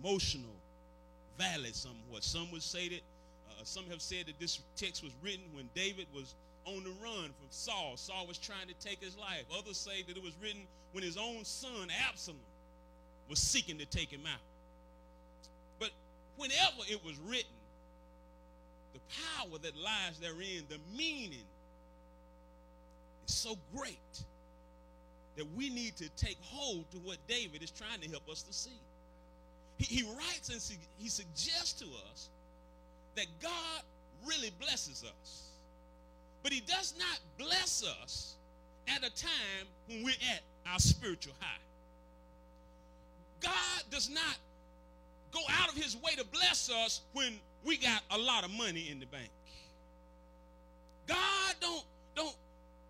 emotional valley somewhat. Some would say that, some have said that this text was written when David was on the run from Saul. Saul was trying to take his life. Others say that it was written when his own son, Absalom, was seeking to take him out. But whenever it was written, the power that lies therein, the meaning, is so great that we need to take hold to what David is trying to help us to see. He writes and he suggests to us that God really blesses us. But he does not bless us at a time when we're at our spiritual high. God does not go out of his way to bless us when we got a lot of money in the bank. God don't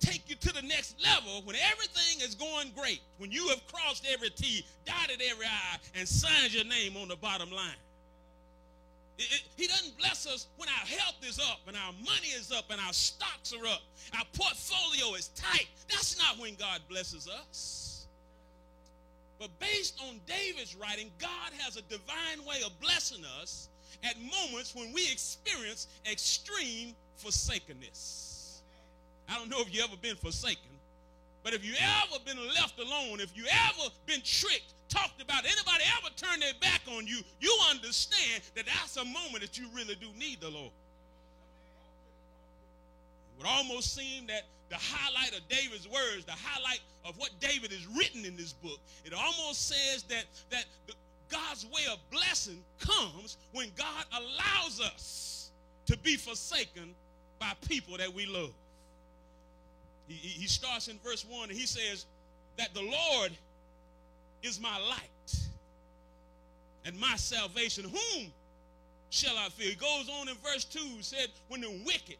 take you to the next level when everything is going great, when you have crossed every T, dotted every I, and signed your name on the bottom line. He doesn't bless us when our health is up and our money is up and our stocks are up. Our portfolio is tight. That's not when God blesses us. But based on David's writing, God has a divine way of blessing us at moments when we experience extreme forsakenness. I don't know if you've ever been forsaken, but if you ever been left alone, if you ever been tricked, talked about, anybody ever turned their back on you, you understand that that's a moment that you really do need the Lord. It would almost seem that the highlight of David's words, the highlight of what David has written in this book, it almost says that God's way of blessing comes when God allows us to be forsaken by people that we love. He starts in verse 1 and he says that the Lord is my light and my salvation. Whom shall I fear? He goes on in verse 2, said, when the wicked,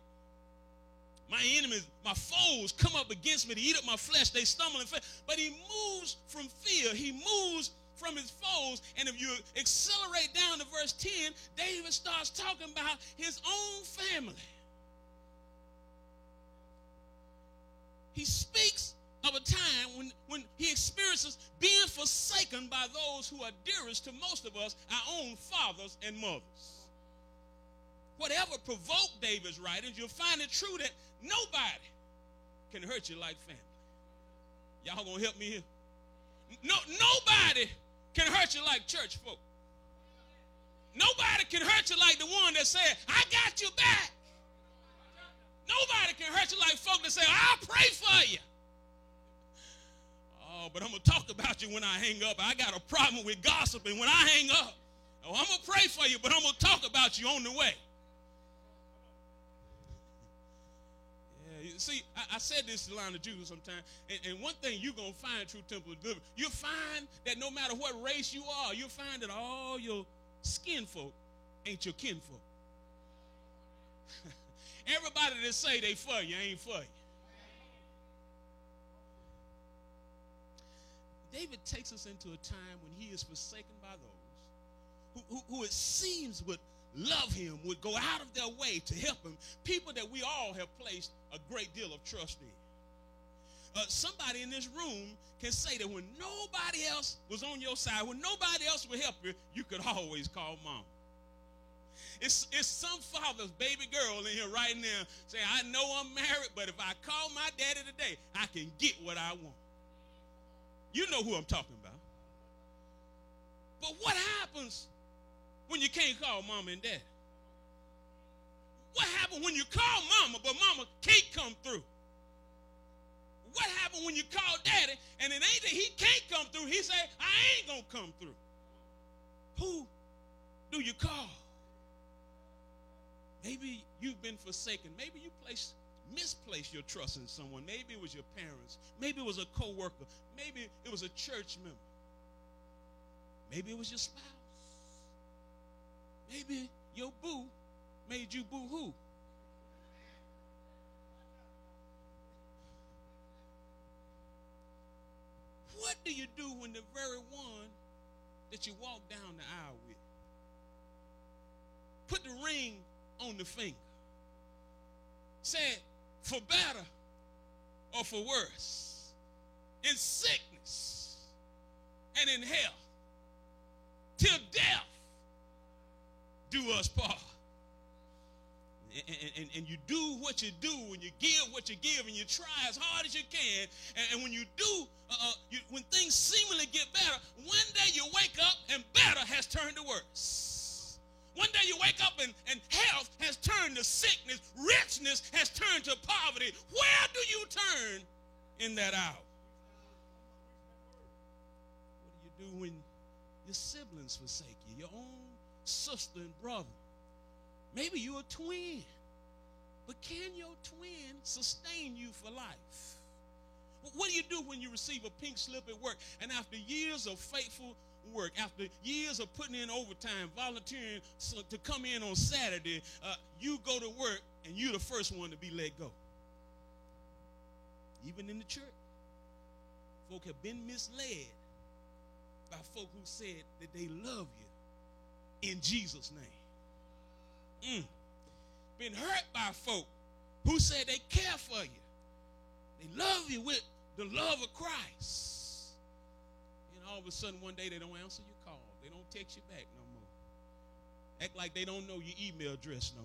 my enemies, my foes come up against me to eat up my flesh, they stumble and fail. But he moves from fear. He moves from his foes. And if you accelerate down to verse 10, David starts talking about his own family. He speaks of a time when he experiences being forsaken by those who are dearest to most of us, our own fathers and mothers. Whatever provoked David's writings, you'll find it true that nobody can hurt you like family. Y'all gonna help me here? Nobody can hurt you like church folk. Nobody can hurt you like the one that said, I got your back. Nobody can hurt you like folk that say, I'll pray for you. Oh, but I'm going to talk about you when I hang up. I got a problem with gossiping when I hang up. Oh, I'm going to pray for you, but I'm going to talk about you on the way. Yeah, you see, I said this to Line of Judah sometime, and one thing you're going to find, True Temple of Deliverance, you'll find that no matter what race you are, you'll find that all your skin folk ain't your kinfolk. Everybody that say they for you ain't for you. David takes us into a time when he is forsaken by those who it seems would love him, would go out of their way to help him, people that we all have placed a great deal of trust in. Somebody in this room can say that when nobody else was on your side, when nobody else would help you, you could always call mom. It's some father's baby girl in here right now saying, I know I'm married, but if I call my daddy today, I can get what I want. You know who I'm talking about. But what happens when you can't call mama and daddy? What happens when you call mama, but mama can't come through? What happens when you call daddy, and it ain't that he can't come through, he say, I ain't going to come through? Who do you call? Maybe you've been forsaken. Maybe you misplaced your trust in someone. Maybe it was your parents. Maybe it was a co-worker. Maybe it was a church member. Maybe it was your spouse. Maybe your boo made you boo-hoo. What do you do when the very one that you walk down the aisle with put the ring on the finger, said for better or for worse, in sickness and in health, till death do us part. And you do what you do, and you give what you give, and you try as hard as you can. And when you do, when things seemingly get better, one day you wake up and better has turned to worse. One day you wake up and health has turned to sickness. Richness has turned to poverty. Where do you turn in that hour? What do you do when your siblings forsake you, your own sister and brother? Maybe you're a twin, but can your twin sustain you for life? What do you do when you receive a pink slip at work, and after years of faithful work, after years of putting in overtime, volunteering to come in on Saturday, you go to work and you're the first one to be let go? Even in the church, folk have been misled by folk who said that they love you in Jesus' name. Been hurt by folk who say they care for you. They love you with the love of Christ. And all of a sudden one day they don't answer your call. They don't text you back no more. Act like they don't know your email address no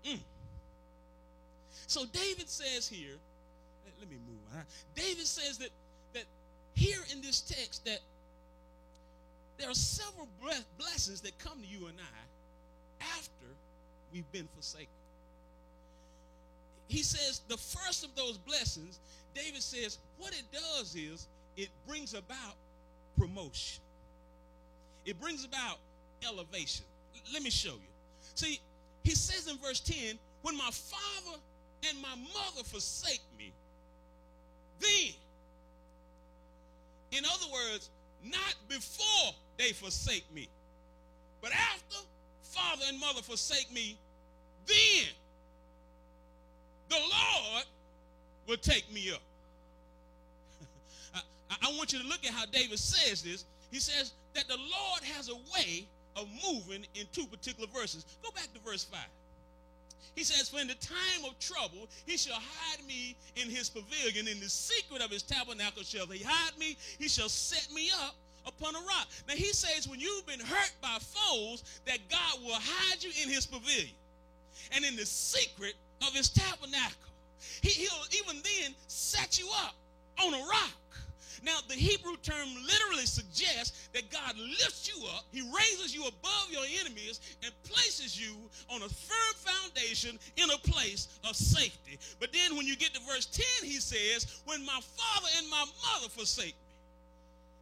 more. So David says here, let me move on. David says that here in this text that there are several blessings that come to you and I after we've been forsaken. He says the first of those blessings, David says, what it does is it brings about promotion. It brings about elevation. Let me show you. See, he says in verse 10, when my father and my mother forsake me, then, in other words, not before they forsake me, but after father and mother forsake me, then the Lord will take me up. I want you to look at how David says this. He says that the Lord has a way of moving in two particular verses. Go back to verse 5. He says, for in the time of trouble, he shall hide me in his pavilion. In the secret of his tabernacle shall he hide me. He shall set me up upon a rock. Now he says when you've been hurt by foes, that God will hide you in his pavilion and in the secret of his tabernacle. He'll even then set you up on a rock. Now the Hebrew term literally suggests that God lifts you up, he raises you above your enemies and places you on a firm foundation in a place of safety. But then when you get to verse 10, he says, when my father and my mother forsake me.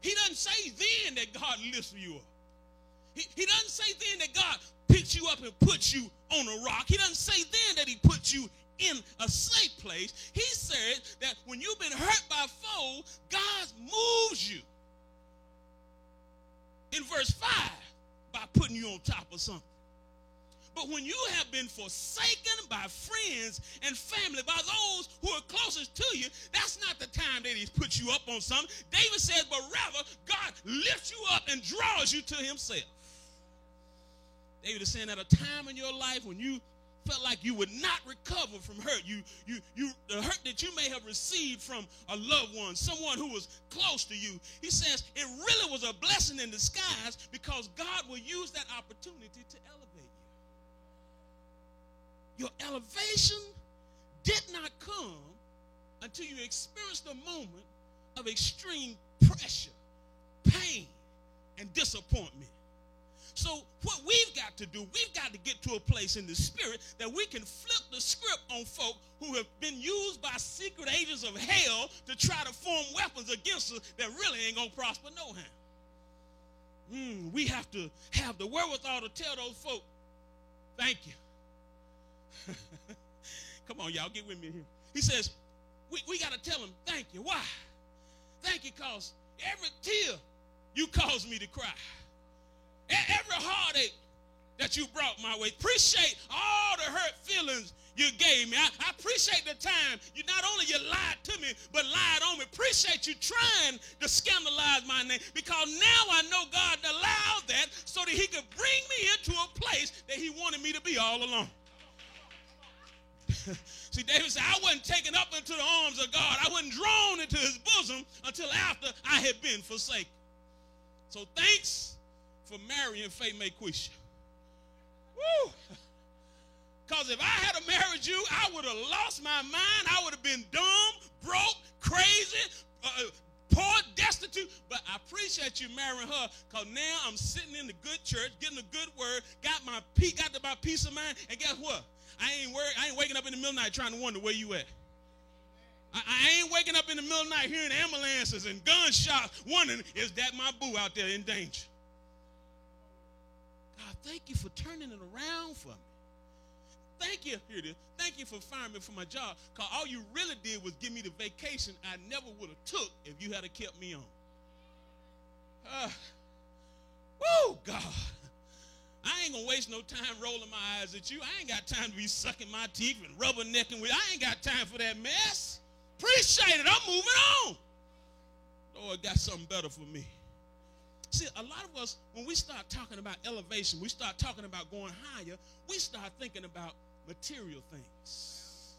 He doesn't say then that God lifts you up. He doesn't say then that God picks you up and puts you on a rock. He doesn't say then that he puts you in a safe place. He said that when you've been hurt by a foe, God moves you. In verse 5, by putting you on top of something. But when you have been forsaken by friends and family, by those who are closest to you, that's not the time that he's put you up on something. David says, but rather, God lifts you up and draws you to himself. David is saying at a time in your life when you felt like you would not recover from hurt, the hurt that you may have received from a loved one, someone who was close to you. He says it really was a blessing in disguise because God will use that opportunity to elevate you. Your elevation did not come until you experienced a moment of extreme pressure, pain, and disappointment. So what we've got to do, we've got to get to a place in the spirit that we can flip the script on folk who have been used by secret agents of hell to try to form weapons against us that really ain't going to prosper no how. We have to have the wherewithal to tell those folk, thank you. Come on, y'all, get with me here. He says, we got to tell them, thank you. Why? Thank you because every tear you caused me to cry. Every heartache that you brought my way. Appreciate all the hurt feelings you gave me. I appreciate the time you not only you lied to me, but lied on me. Appreciate you trying to scandalize my name because now I know God allowed that so that he could bring me into a place that he wanted me to be all along. See, David said, I wasn't taken up into the arms of God. I wasn't drawn into his bosom until after I had been forsaken. So thanks for marrying Faye Maquisha. Woo! Because if I had married you, I would have lost my mind. I would have been dumb, broke, crazy, poor, destitute. But I appreciate you marrying her, because now I'm sitting in the good church, getting a good word, got my peace of mind, and guess what? I ain't waking up in the middle of the night trying to wonder where you at. I ain't waking up in the middle of the night hearing ambulances and gunshots, wondering, is that my boo out there in danger? God, thank you for turning it around for me. Thank you, here it is. Thank you for firing me from my job, because all you really did was give me the vacation I never would have took if you had kept me on. Woo, God. I ain't going to waste no time rolling my eyes at you. I ain't got time to be sucking my teeth and rubbernecking with you. I ain't got time for that mess. Appreciate it. I'm moving on. Lord got something better for me. See, a lot of us, when we start talking about elevation, we start talking about going higher, we start thinking about material things.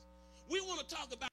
We want to talk about